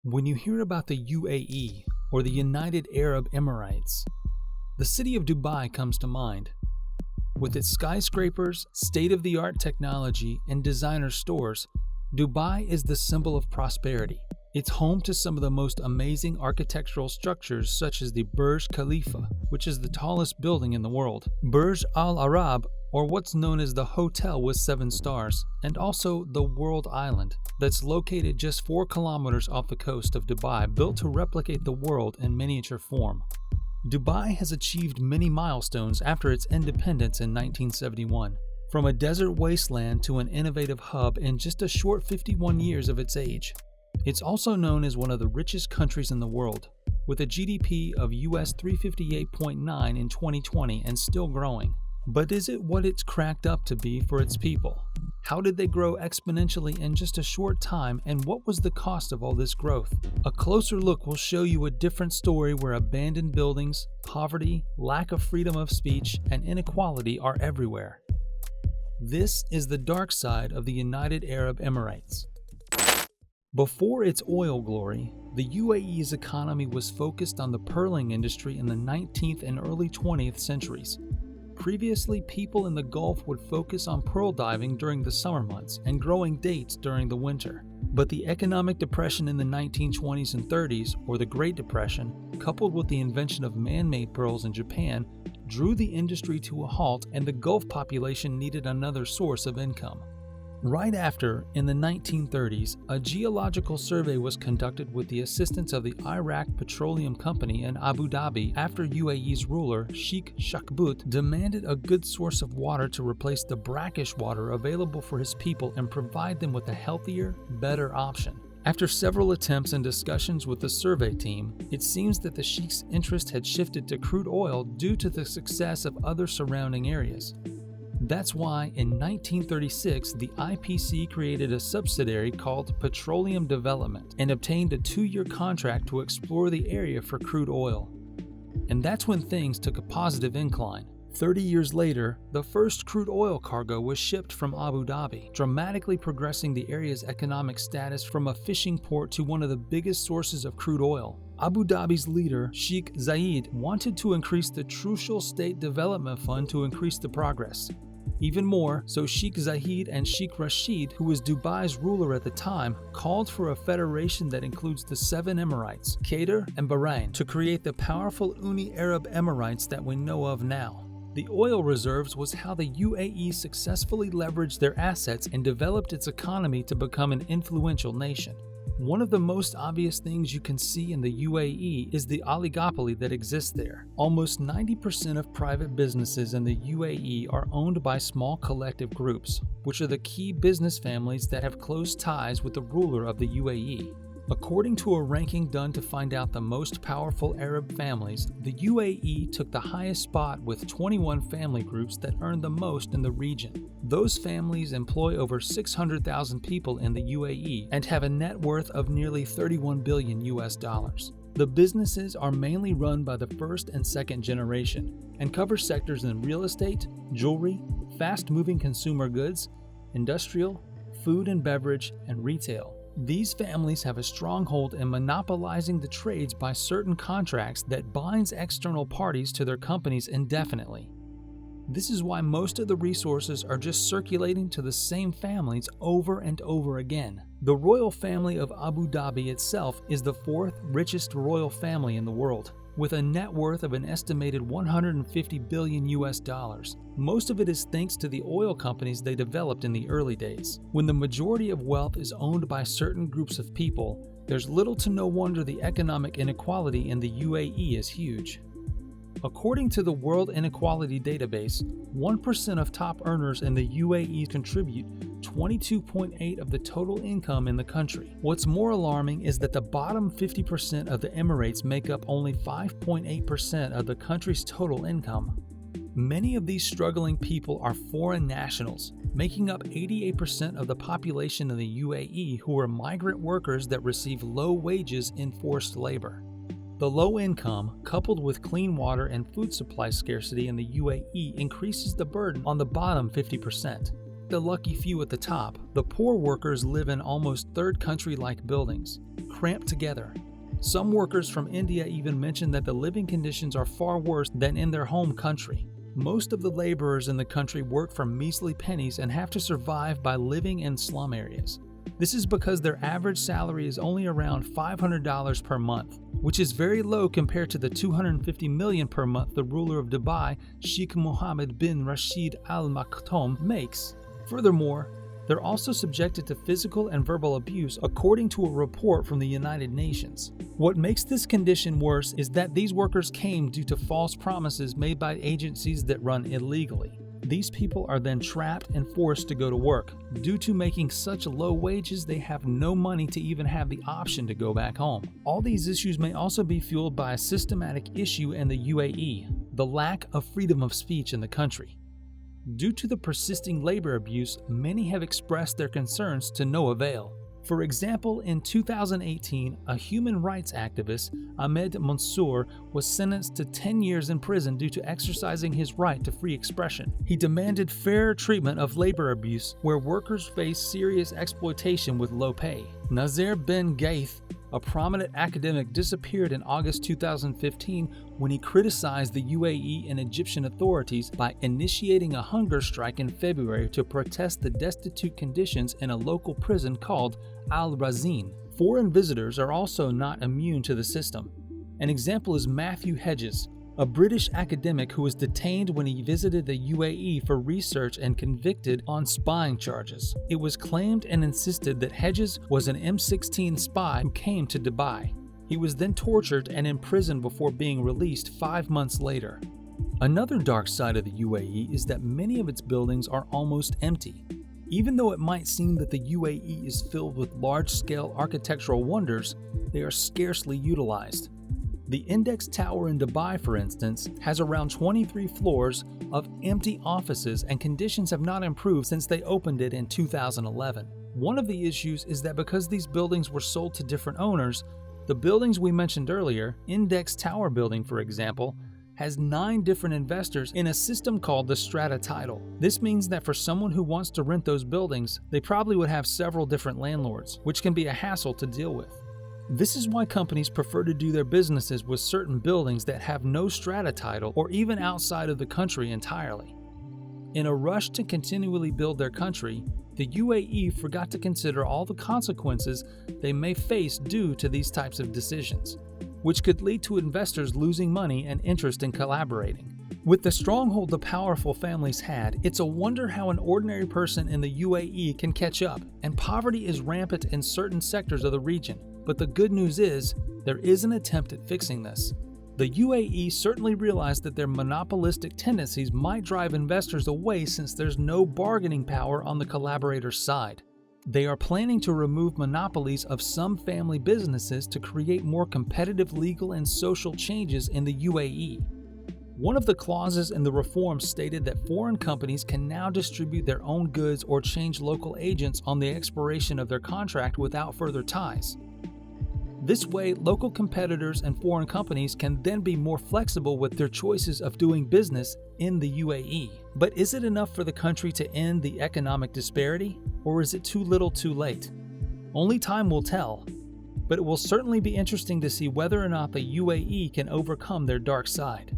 When you hear about the UAE, or the United Arab Emirates, the city of Dubai comes to mind. With its skyscrapers, state-of-the-art technology, and designer stores, Dubai is the symbol of prosperity. It's home to some of the most amazing architectural structures, such as the Burj Khalifa, which is the tallest building in the world, Burj Al Arab, or what's known as the Hotel with 7 stars, and also the World Island, that's located just 4 kilometers off the coast of Dubai, built to replicate the world in miniature form. Dubai has achieved many milestones after its independence in 1971, from a desert wasteland to an innovative hub in just a short 51 years of its age. It's also known as one of the richest countries in the world, with a GDP of US 358.9 in 2020 and still growing. But is it what it's cracked up to be for its people? How did they grow exponentially in just a short time, and what was the cost of all this growth? A closer look will show you a different story where abandoned buildings, poverty, lack of freedom of speech, and inequality are everywhere. This is the dark side of the United Arab Emirates. Before its oil glory, the UAE's economy was focused on the pearling industry in the 19th and early 20th centuries. Previously, people in the Gulf would focus on pearl diving during the summer months and growing dates during the winter. But the economic depression in the 1920s and 30s, or the Great Depression, coupled with the invention of man-made pearls in Japan, drew the industry to a halt, and the Gulf population needed another source of income. Right after, in the 1930s, a geological survey was conducted with the assistance of the Iraq Petroleum Company in Abu Dhabi after UAE's ruler, Sheikh Shakhbut, demanded a good source of water to replace the brackish water available for his people and provide them with a healthier, better option. After several attempts and discussions with the survey team, it seems that the Sheikh's interest had shifted to crude oil due to the success of other surrounding areas. That's why in 1936, the IPC created a subsidiary called Petroleum Development and obtained a 2-year contract to explore the area for crude oil. And that's when things took a positive incline. 30 years later, the first crude oil cargo was shipped from Abu Dhabi, dramatically progressing the area's economic status from a fishing port to one of the biggest sources of crude oil. Abu Dhabi's leader, Sheikh Zayed, wanted to increase the Trucial State Development Fund to increase the progress. Even more, so Sheikh Zayed and Sheikh Rashid, who was Dubai's ruler at the time, called for a federation that includes the 7 Emirates, Qatar and Bahrain, to create the powerful United Arab Emirates that we know of now. The oil reserves was how the UAE successfully leveraged their assets and developed its economy to become an influential nation. One of the most obvious things you can see in the UAE is the oligopoly that exists there. Almost 90% of private businesses in the UAE are owned by small collective groups, which are the key business families that have close ties with the ruler of the UAE. According to a ranking done to find out the most powerful Arab families, the UAE took the highest spot with 21 family groups that earn the most in the region. Those families employ over 600,000 people in the UAE and have a net worth of nearly $31 billion. The businesses are mainly run by the first and second generation and cover sectors in real estate, jewelry, fast-moving consumer goods, industrial, food and beverage, and retail. These families have a stronghold in monopolizing the trades by certain contracts that binds external parties to their companies indefinitely. This is why most of the resources are just circulating to the same families over and over again. The royal family of Abu Dhabi itself is the 4th richest royal family in the world, with a net worth of an estimated $150 billion. Most of it is thanks to the oil companies they developed in the early days. When the majority of wealth is owned by certain groups of people, there's little to no wonder the economic inequality in the UAE is huge. According to the World Inequality Database, 1% of top earners in the UAE contribute 22.8% of the total income in the country. What's more alarming is that the bottom 50% of the Emirates make up only 5.8% of the country's total income. Many of these struggling people are foreign nationals, making up 88% of the population in the UAE who are migrant workers that receive low wages in forced labor. The low income, coupled with clean water and food supply scarcity in the UAE, increases the burden on the bottom 50%. the lucky few at the top, the poor workers live in almost third country-like buildings, cramped together. Some workers from India even mention that the living conditions are far worse than in their home country. Most of the laborers in the country work for measly pennies and have to survive by living in slum areas. This is because their average salary is only around $500 per month, which is very low compared to the $250 million per month the ruler of Dubai, Sheikh Mohammed bin Rashid Al Maktoum, makes. Furthermore, they're also subjected to physical and verbal abuse, according to a report from the United Nations. What makes this condition worse is that these workers came due to false promises made by agencies that run illegally. These people are then trapped and forced to go to work. Due to making such low wages, they have no money to even have the option to go back home. All these issues may also be fueled by a systematic issue in the UAE, the lack of freedom of speech in the country. Due to the persisting labor abuse, many have expressed their concerns to no avail. For example, in 2018, a human rights activist, Ahmed Mansour, was sentenced to 10 years in prison due to exercising his right to free expression. He demanded fairer treatment of labor abuse, where workers face serious exploitation with low pay. Nazir bin Gaith, a prominent academic, disappeared in August 2015 when he criticized the UAE and Egyptian authorities by initiating a hunger strike in February to protest the destitute conditions in a local prison called Al-Razin. Foreign visitors are also not immune to the system. An example is Matthew Hedges, a British academic who was detained when he visited the UAE for research and convicted on spying charges. It was claimed and insisted that Hedges was an M16 spy who came to Dubai. He was then tortured and imprisoned before being released 5 months later. Another dark side of the UAE is that many of its buildings are almost empty. Even though it might seem that the UAE is filled with large-scale architectural wonders, they are scarcely utilized. The Index Tower in Dubai, for instance, has around 23 floors of empty offices, and conditions have not improved since they opened it in 2011. One of the issues is that because these buildings were sold to different owners, the buildings we mentioned earlier, Index Tower building for example, has 9 different investors in a system called the strata title. This means that for someone who wants to rent those buildings, they probably would have several different landlords, which can be a hassle to deal with. This is why companies prefer to do their businesses with certain buildings that have no strata title or even outside of the country entirely. In a rush to continually build their country, the UAE forgot to consider all the consequences they may face due to these types of decisions, which could lead to investors losing money and interest in collaborating. With the stronghold the powerful families had, it's a wonder how an ordinary person in the UAE can catch up, and poverty is rampant in certain sectors of the region. But the good news is, there is an attempt at fixing this. The UAE certainly realized that their monopolistic tendencies might drive investors away since there's no bargaining power on the collaborators' side. They are planning to remove monopolies of some family businesses to create more competitive legal and social changes in the UAE. One of the clauses in the reform stated that foreign companies can now distribute their own goods or change local agents on the expiration of their contract without further ties. This way, local competitors and foreign companies can then be more flexible with their choices of doing business in the UAE. But is it enough for the country to end the economic disparity, or is it too little too late? Only time will tell, but it will certainly be interesting to see whether or not the UAE can overcome their dark side.